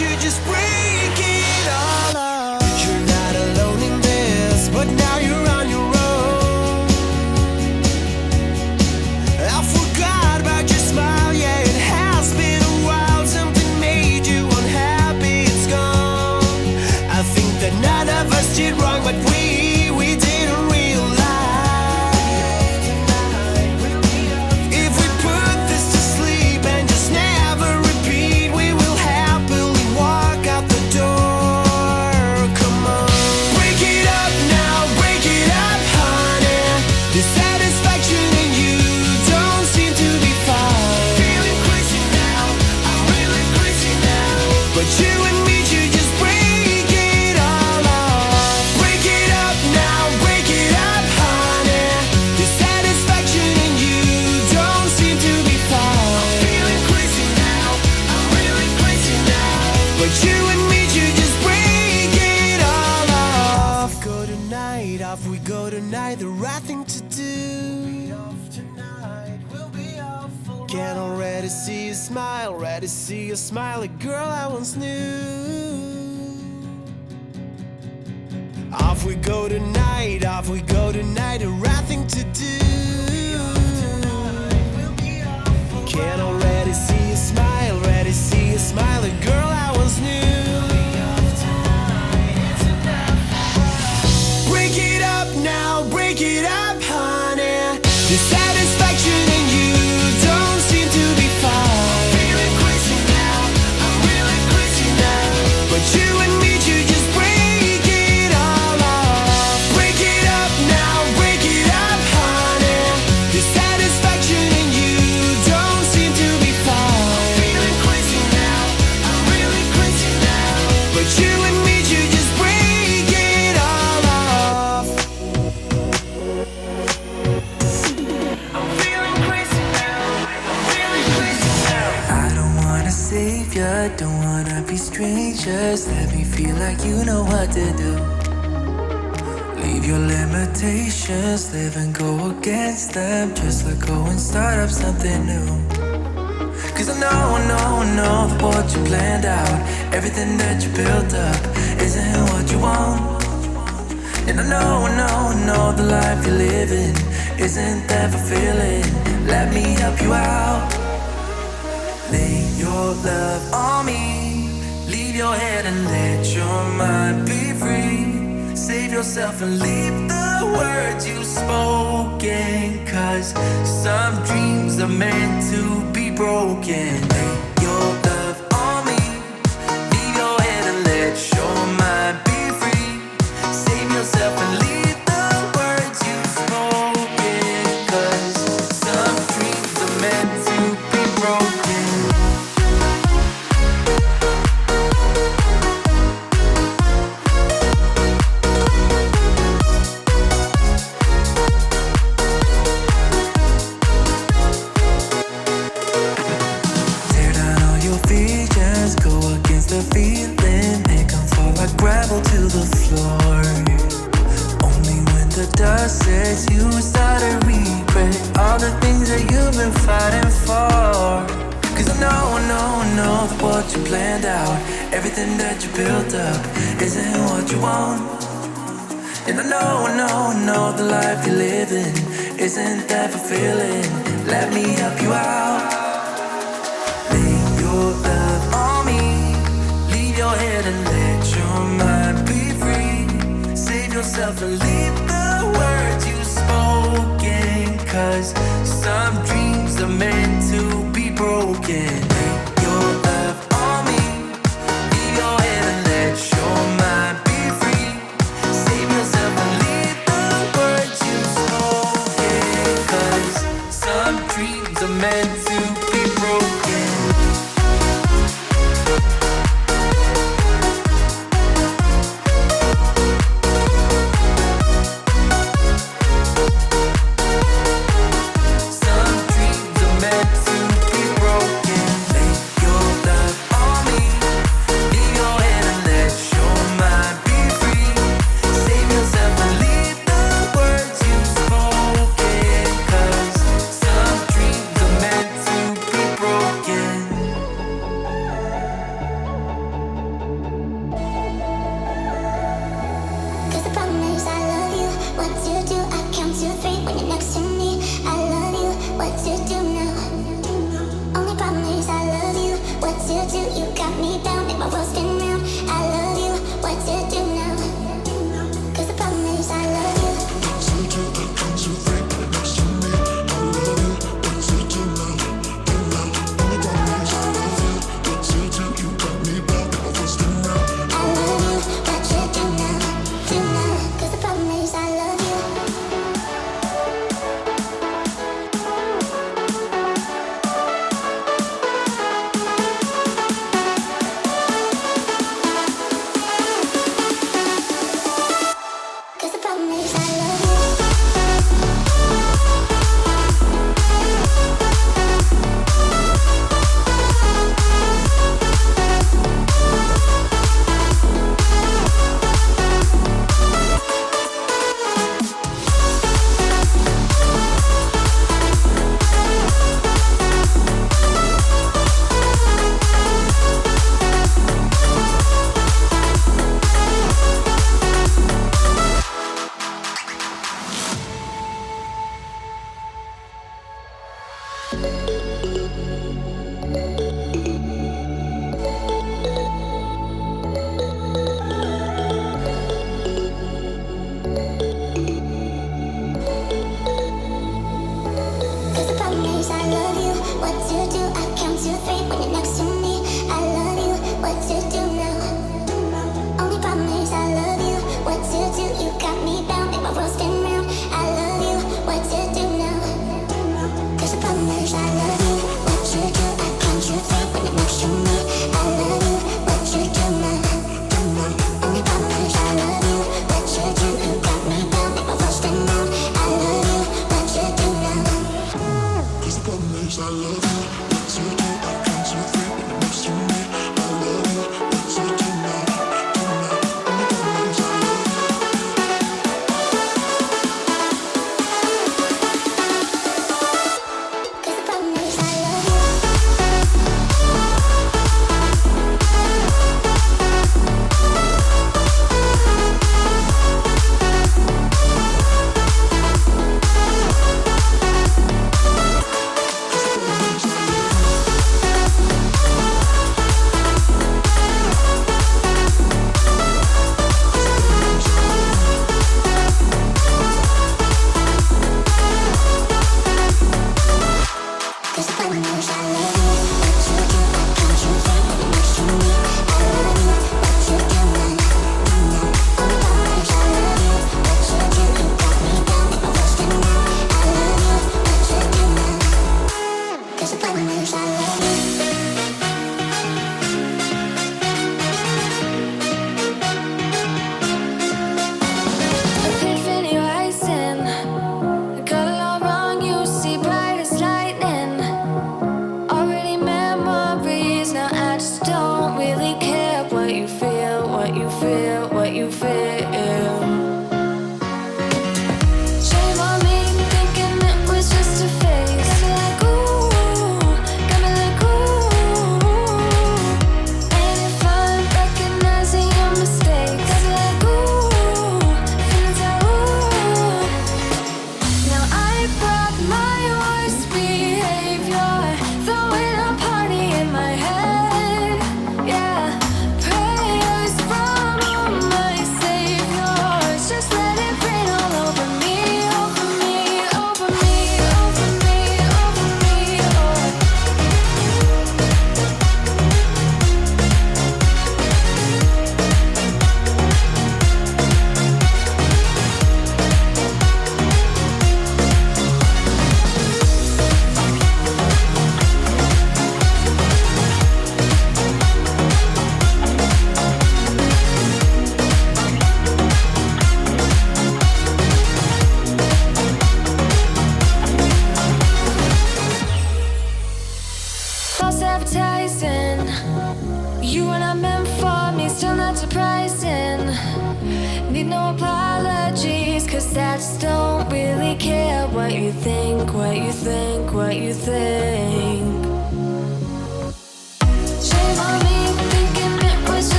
should just break it all up. You're not alone in this, but now you're on your own. I forgot about your smile, yeah, it has been a while. Something made you unhappy, it's gone. I think that none of us did wrong, but we didn't realize. If we put this to sleep and just never repeat, we will happily walk out the door. Come on, break it up now, break it up, honey. The satisfaction in you don't seem to be fine. Feeling crazy now, I'm really crazy now. But you and me should just break it all off. Break it up now, break it up, honey. The satisfaction in you don't seem to be fine. I'm feeling crazy now, I'm really crazy now. But you and me should just break it all off. Go tonight, off we go tonight. The right thing to do. Can already see you smile, ready to see you smile, a girl I once knew. Off we go tonight, off we go tonight, the right thing to do. Can already see you smile, ready to see you smile, a girl I once knew. Break it up now, break it up, honey. The satisfaction in you don't seem to be fine. I'm feeling crazy now, I'm really crazy now. But you and me should just break it all off. Break it up now, break it up, honey. The satisfaction in you don't seem to be fine. I'm feeling crazy now, I'm really crazy now. But you and me should just break it all off. I'm feeling crazy now, I'm really crazy now. I don't wanna save ya, don't wanna be strangers. Let me feel like you know what to do. Leave your limitations, live and go against them. Just let go and start up something new. Cause I know that what you planned out, everything that you built up, isn't what you want. And I know the life you're living isn't that fulfilling. Let me help you out. Lay your love on me. Leave your head and let your mind be free. Save yourself and leave the words you've spoken. Cause some dreams are meant to be broken. Lay your love on me. Leave your head and let your mind be free. Save yourself and leave the words you've spoken. Cause some dreams are meant to be broken. Tear down all your visions, go against the feeling, make them fall like gravel to the floor. Only when the dust sets, you start to regret all the things that you've been fighting for. Cause I know that what you planned out, everything that you built up, isn't what you want. And I know the life you're living isn't that fulfilling. Let me help you out. Lay your love on me. Leave your head and let your mind be free. Save yourself and leave the words you've spoken. Cause some dreams are meant to be broken. Lay your love on me. Leave your head and let your mind be free. Save yourself and leave the words you've spoken. Cause some dreams are meant to be broken. Some dreams are meant to be broken.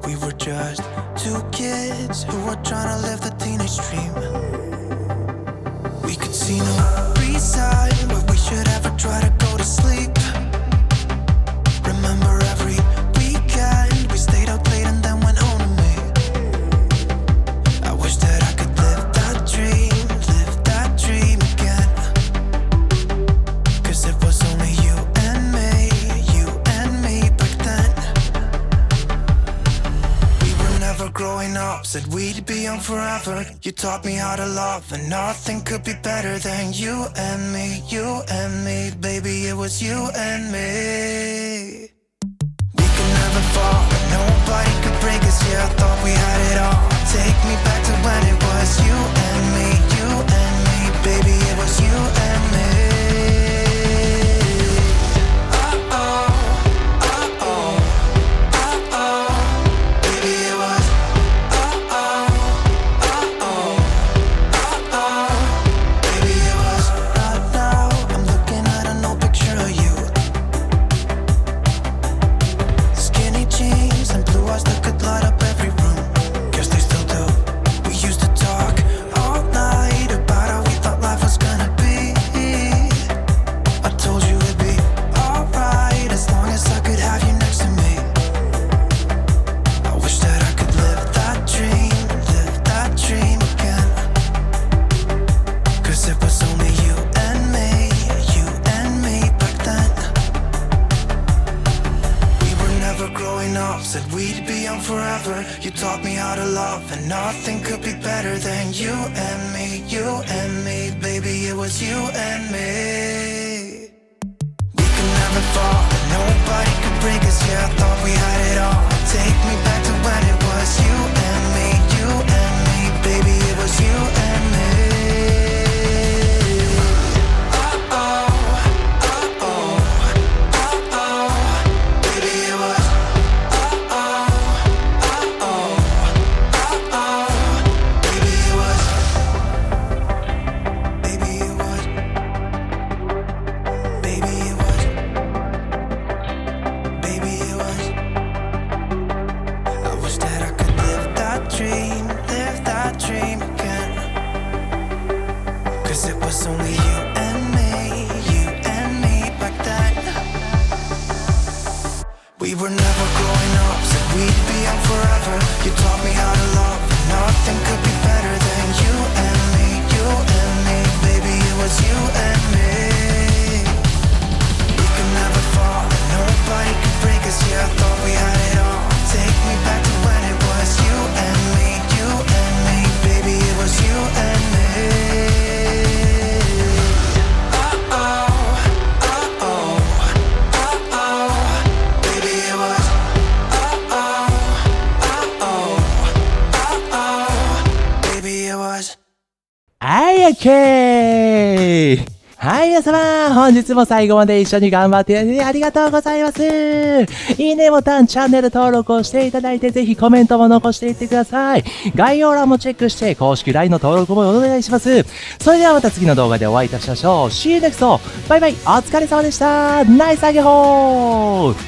We were just two kids who were trying to live the teenage dream. We could see no reason why we should ever try to go to sleep. Remember every weekend we stayed out late and then went home to me. I wish that I could live that dream again. 'Cause it was only you and me back then. We were never growing up, said we'd be young forever. You taught me how to love, and nothing could be better than you and me, baby, it was you and me. We could never fall, but nobody could break us, yeah, I thought we had it all. Take me back to when it was you and me, baby, it was you and me. Said we'd be young forever. You taught me how to love, and nothing could be better than you and me, baby, it was you and me. We could never fall, and nobody could break us, yeah, I thought we had it all. Take me back to when it was you and me, baby, it was you and me. We were never growing up, said we'd be young forever. You taught me how to love, and nothing could be better than you and me, baby, it was you and me. We could never fall, and nobody could break us, yeah, I thought we had it all. Take me back to when it was you and me, baby, it was you and me.はい、OK! はい、皆様、本日も最後まで一緒に頑張っていただきありがとうございます。いいねボタン、チャンネル登録をしていただいて、ぜひコメントも残していってください。概要欄もチェックして、公式 LINE の登録もお願いします。それではまた次の動画でお会いいたしましょう。See you next! バイバイ、お疲れ様でした。ナイスアゲホー